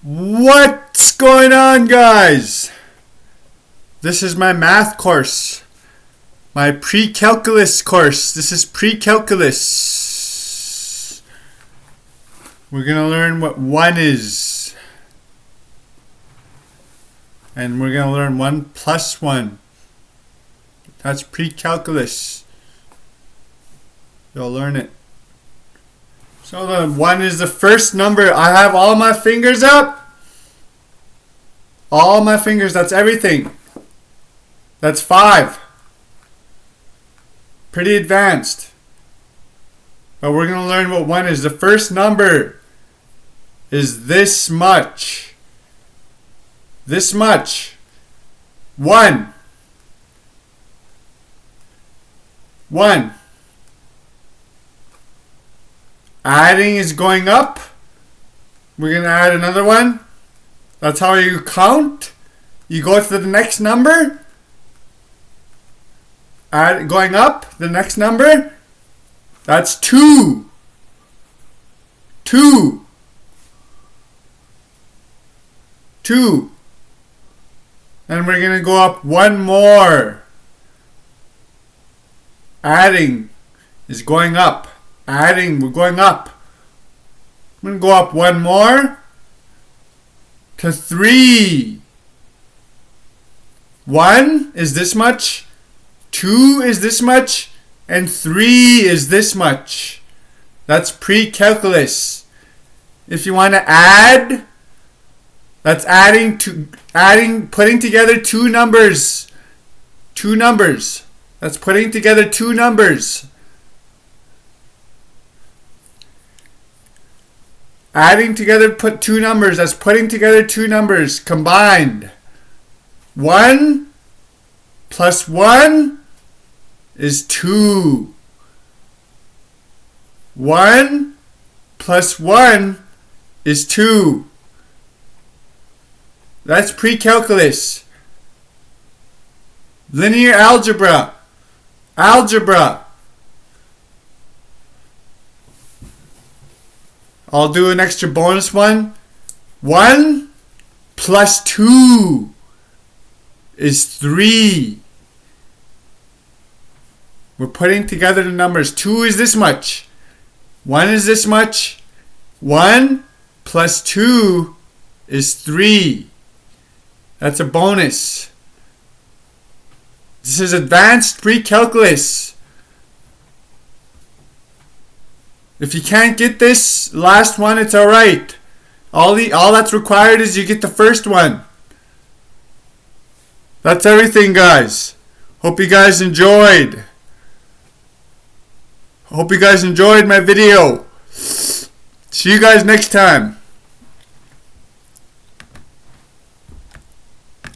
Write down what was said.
What's going on, guys? This is my math course, my precalculus course. This is precalculus. We're gonna learn what 1 is, and we're gonna learn 1 plus 1. That's precalculus. You'll learn it. So the 1 is the first number. I have all my fingers up. All my fingers, that's everything. That's 5. Pretty advanced. But we're going to learn what 1 is. The first number is this much. This much. 1. 1. Adding is going up. We're going to add another one. That's how you count. You go to the next number. Add, going up, the next number. That's 2. 2. 2. And we're going to go up one more. Adding is going up. Adding, we're going up. I'm going to go up one more to 3. 1 is this much, 2 is this much, and 3 is this much. That's precalculus. If you want to add, that's putting together two numbers. Two numbers. That's putting together two numbers. Adding together, put two numbers. That's putting together two numbers combined. 1 plus 1 is 2. 1 plus 1 is 2. That's precalculus. Linear algebra. Algebra. I'll do an extra bonus one. 1 plus 2 is 3. We're putting together the numbers. 2 is this much. 1 is this much. 1 plus 2 is 3. That's a bonus. This is advanced precalculus. If you can't get this last one, it's alright. All that's required is you get the first one. That's everything, guys. Hope you guys enjoyed. Hope you guys enjoyed my video. See you guys next time.